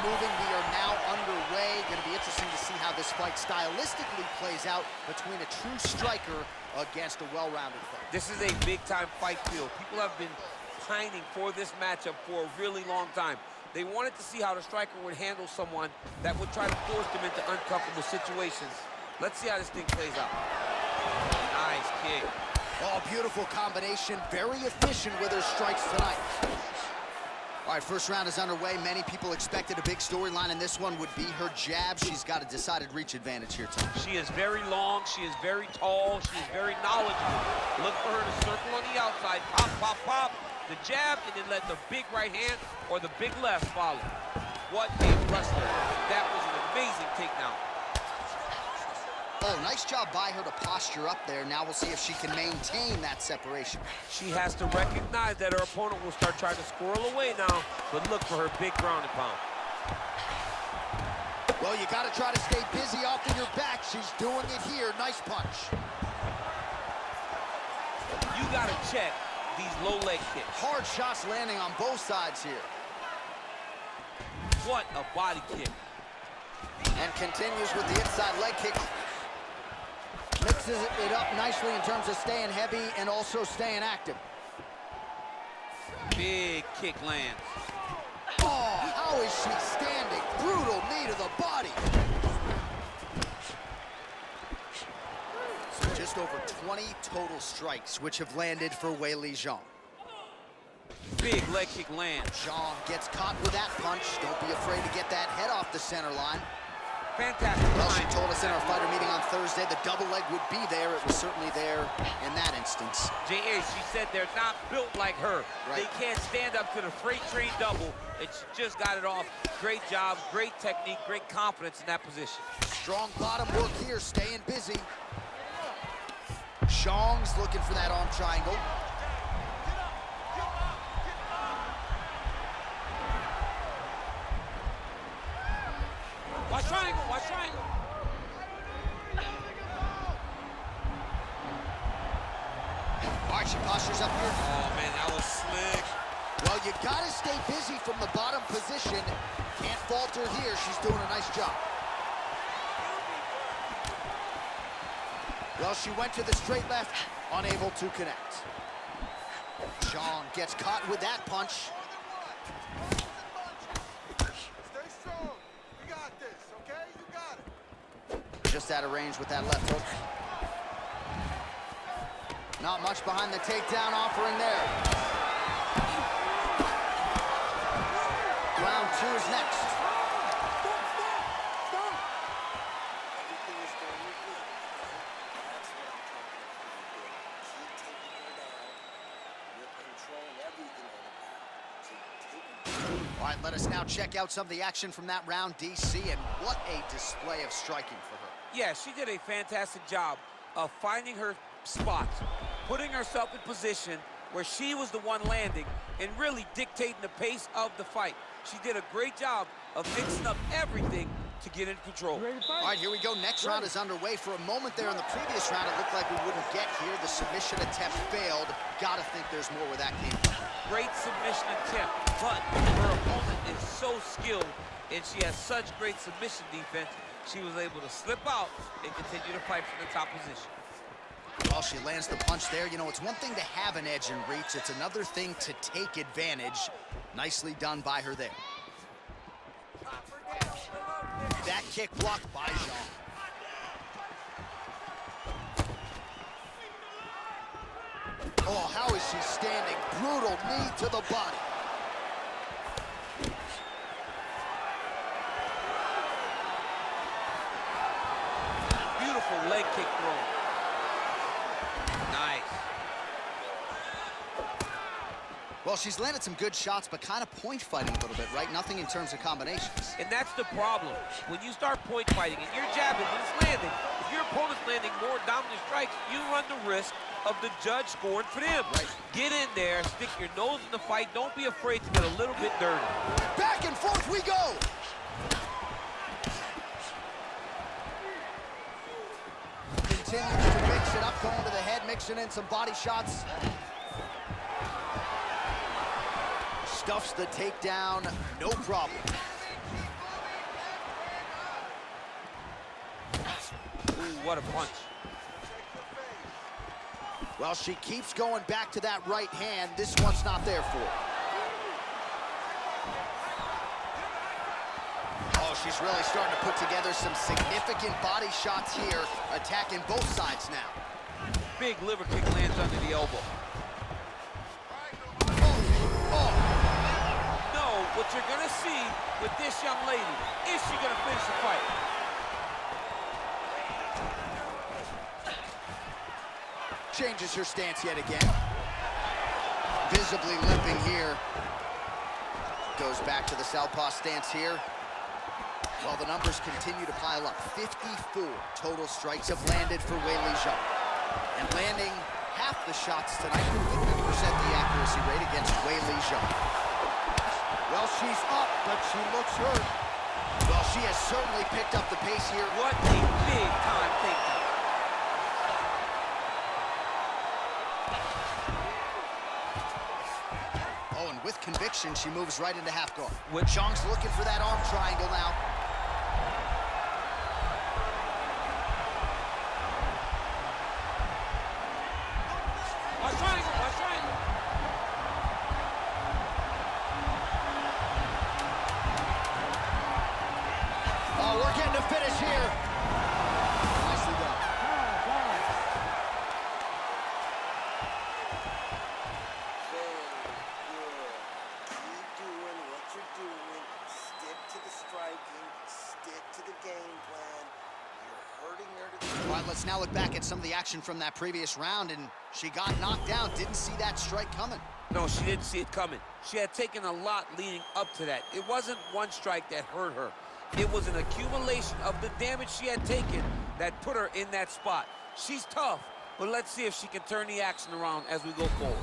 moving. We are now underway. Going to be interesting to see how this fight stylistically plays out between a true striker against a well-rounded fighter. This is a big-time fight field. People have been pining for this matchup for a really long time. They wanted to see how the striker would handle someone that would try to force them into uncomfortable situations. Let's see how this thing plays out. Nice kick. Oh, beautiful combination. Very efficient with her strikes tonight. All right, first round is underway. Many people expected a big storyline, and this one would be her jab. She's got a decided reach advantage here tonight. She is very long. She is very tall. She is very knowledgeable. Look for her to circle on the outside. Pop, pop, pop. The jab, and then let the big right hand or the big left follow. What a wrestler. That was an amazing takedown. Oh, nice job by her to posture up there. Now we'll see if she can maintain that separation. She has to recognize that her opponent will start trying to squirrel away now, but look for her big ground and pound. Well, you got to try to stay busy off of your back. She's doing it here. Nice punch. You got to check these low leg kicks. Hard shots landing on both sides here. What a body kick. And continues with the inside leg kick. Mixes it up nicely in terms of staying heavy and also staying active. Big kick lands. Oh, how is she standing? Brutal knee to the body. So just over 20 total strikes, which have landed for Weili Zhang. Big leg kick lands. Zhang gets caught with that punch. Don't be afraid to get that head off the center line. Fantastic. Well, she told us in our fighter meeting on Thursday the double leg would be there. It was certainly there in that instance. J.A., she said they're not built like her. Right. They can't stand up to the freight train double, and she just got it off. Great job, great technique, great confidence in that position. Strong bottom work here, staying busy. Zhang's looking for that arm triangle. Watch triangle, watch triangle. All right, she postures up here. Oh, man, that was slick. Well, you gotta stay busy from the bottom position. Can't falter here. She's doing a nice job. Well, she went to the straight left, unable to connect. Zhang gets caught with that punch. Just out of range with that left hook. Not much behind the takedown offering there. Round 2 is next. All right, let us now check out some of the action from that round, DC, and what a display of striking for her. Yeah, she did a fantastic job of finding her spots, putting herself in position where she was the one landing and really dictating the pace of the fight. She did a great job of mixing up everything to get in control. All right, here we go. Next round is underway. For a moment there in the previous round, it looked like we wouldn't get here. The submission attempt failed. Gotta think there's more where that came from. Great submission attempt, but her opponent is so skilled and she has such great submission defense. She was able to slip out and continue to fight from the top position. Well, she lands the punch there. You know, it's one thing to have an edge and reach. It's another thing to take advantage. Nicely done by her there. That kick blocked by Zhang. Oh, how is she standing? Brutal knee to the body. Beautiful leg kick throw. Nice. Well, she's landed some good shots, but kind of point fighting a little bit, right? Nothing in terms of combinations. And that's the problem. When you start point fighting and you're jabbing and it's landing, if your opponent's landing more dominant strikes, you run the risk of the judge scoring for them. Right. Get in there, stick your nose in the fight. Don't be afraid to get a little bit dirty. Back and forth we go. Continues to mix it up, going to the head, mixing in some body shots. Stuffs the takedown, no problem. what a punch. Well, she keeps going back to that right hand. This one's not there for her. Oh, she's really starting to put together some significant body shots here, attacking both sides now. Big liver kick lands under the elbow. Oh. No, what you're gonna see with this young lady, is she gonna finish the fight? Changes her stance yet again. Visibly limping here. Goes back to the southpaw stance here. Well, the numbers continue to pile up. 54 total strikes have landed for Weili Zhang. And landing half the shots tonight, 50% the accuracy rate against Weili Zhang. Well, she's up, but she looks hurt. Well, she has certainly picked up the pace here. What a big-time takedown. Oh, and with conviction, she moves right into half guard. With Zhang's looking for that arm triangle now. Watch triangle, watch triangle. Oh, we're getting a finish here. Nicely done. Keep doing what you're doing. Stick to the striking. Stick to the game plan. You're hurting her to... All right, let's now look back at some of the action from that previous round, and she got knocked down. Didn't see that strike coming. No, she didn't see it coming. She had taken a lot leading up to that. It wasn't one strike that hurt her. It was an accumulation of the damage she had taken that put her in that spot. She's tough, but let's see if she can turn the action around as we go forward.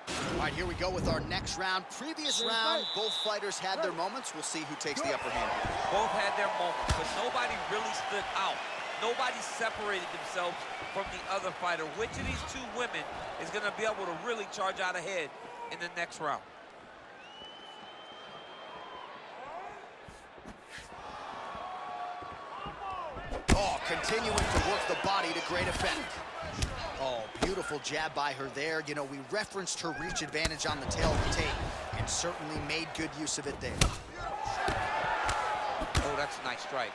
All right, here we go with our next round. Previous round, both fighters had their moments. We'll see who takes the upper hand. Both had their moments, but nobody really stood out. Nobody separated themselves from the other fighter. Which of these two women is going to be able to really charge out ahead in the next round? Oh, continuing to work the body to great effect. Oh, beautiful jab by her there. You know, we referenced her reach advantage on the tail of the tape and certainly made good use of it there. Oh, that's a nice strike.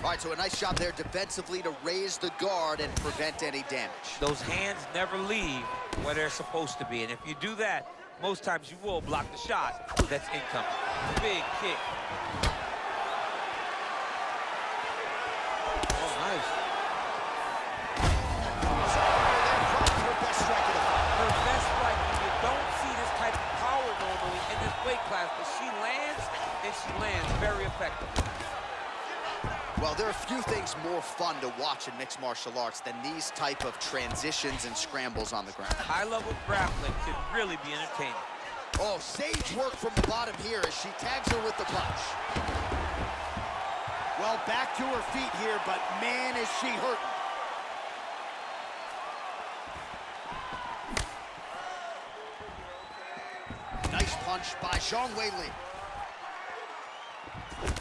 All right, so a nice job there defensively to raise the guard and prevent any damage. Those hands never leave where they're supposed to be, and if you do that, most times you will block the shot that's incoming. Big kick. Oh, nice. Her best strike of the fight. Her best strike, you don't see this type of power normally in this weight class, but she lands, and she lands very effectively. Well, there are a few things more fun to watch in mixed martial arts than these type of transitions and scrambles on the ground. High-level grappling can really be entertaining. Oh, sage work from the bottom here as she tags her with the punch. Well, back to her feet here, but man, is she hurting. Nice punch by Zhang Weili.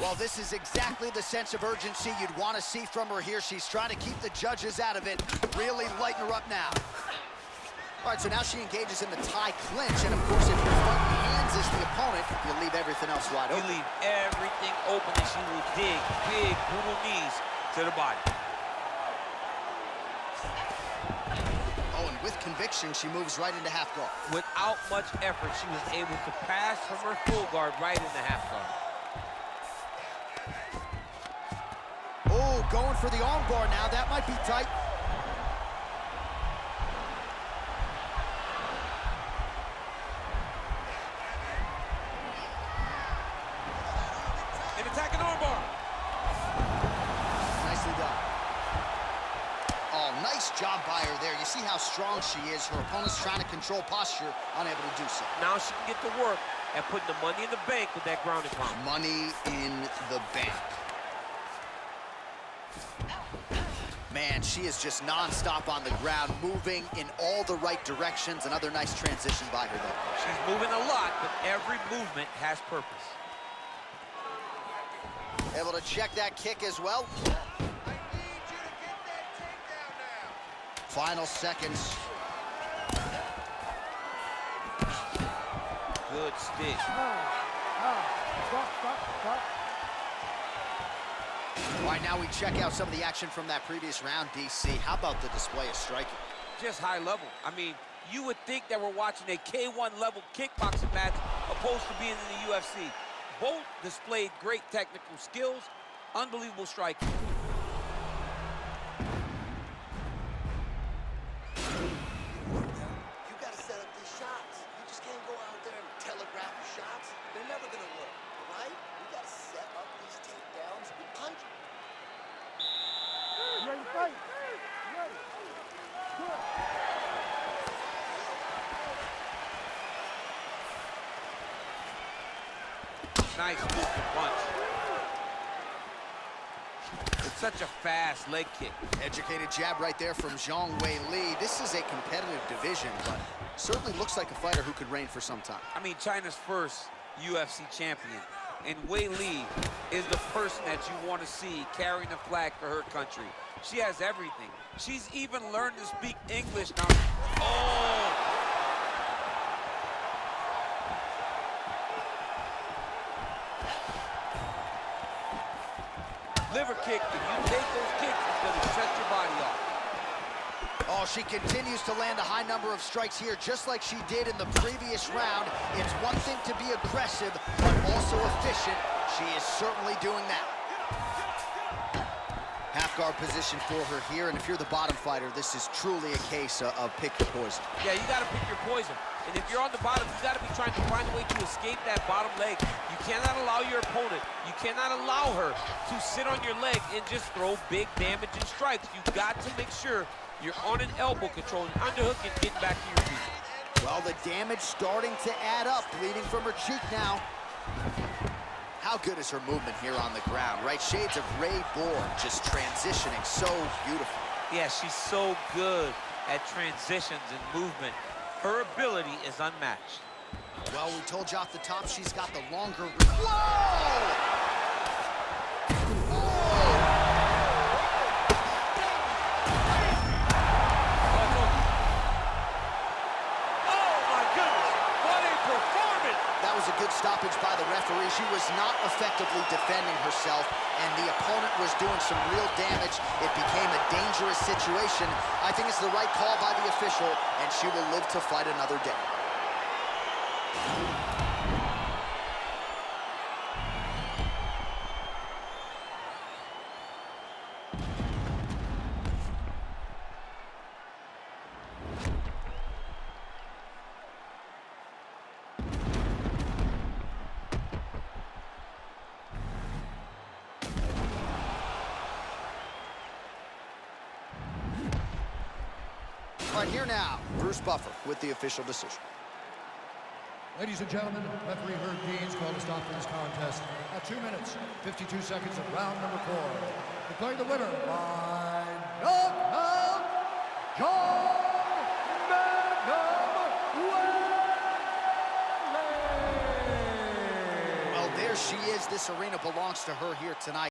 Well, this is exactly the sense of urgency you'd want to see from her here. She's trying to keep the judges out of it, really lighten her up now. All right, so now she engages in the tie clinch, and of course, if your fighting hands is the opponent, you leave everything else wide open. You leave everything open, and she will dig big, brutal knees to the body. Oh, and with conviction, she moves right into half guard. Without much effort, she was able to pass from her full guard right into half guard. Oh, going for the arm bar now. That might be tight. An attacking arm bar. Nicely done. Oh, nice job by her there. You see how strong she is. Her opponent's trying to control posture, unable to do so. Now she can get to work and put the money in the bank with that grounding pound. Money in the bank. Man, she is just non-stop on the ground, moving in all the right directions. Another nice transition by her there. She's moving a lot, but every movement has purpose. Able to check that kick as well. I need you to get that takedown now. Final seconds. Good stick. All right, now we check out some of the action from that previous round, DC. How about the display of striking? Just high level. I mean, you would think that we're watching a K1 level kickboxing match opposed to being in the UFC. Both displayed great technical skills, unbelievable striking. You got to set up these shots. You just can't go out there and telegraph your shots. They're never going to work, right? You got to set up these takedowns and punch. You ready to fight? You ready? Good. Nice moving punch. It's such a fast leg kick. Educated jab right there from Zhang Weili. This is a competitive division, but certainly looks like a fighter who could reign for some time. I mean, China's first UFC champion. And Weili is the person that you want to see carrying the flag for her country. She has everything. She's even learned to speak English now. Oh! Liver kick, if you take those kicks, it's going to shut your body off. Oh, she continues to land a high number of strikes here, just like she did in the previous round. It's one thing to be aggressive, but also efficient. She is certainly doing that. Half guard position for her here, and if you're the bottom fighter, this is truly a case of pick your poison. Yeah, you got to pick your poison. And if you're on the bottom, you got to be trying to find a way to escape that bottom leg. You cannot allow your opponent, you cannot allow her to sit on your leg and just throw big damaging strikes. You've got to make sure you're on an elbow, controlling underhook and getting back to your feet. Well, the damage starting to add up, bleeding from her cheek now. How good is her movement here on the ground, right? Shades of Ray Borg, just transitioning so beautifully. Yeah, she's so good at transitions and movement. Her ability is unmatched. Well, we told you off the top, she's got the longer... Whoa! A good stoppage by the referee. She was not effectively defending herself, and the opponent was doing some real damage. It became a dangerous situation. I think it's the right call by the official, and she will live to fight another day. Right here now, Bruce Buffer with the official decision. Ladies and gentlemen, referee Herb Deans called a stop to this contest at 2 minutes, 52 seconds of round number 4. Declaring the winner by knockout, Zhang Weili. Well, there she is. This arena belongs to her here tonight.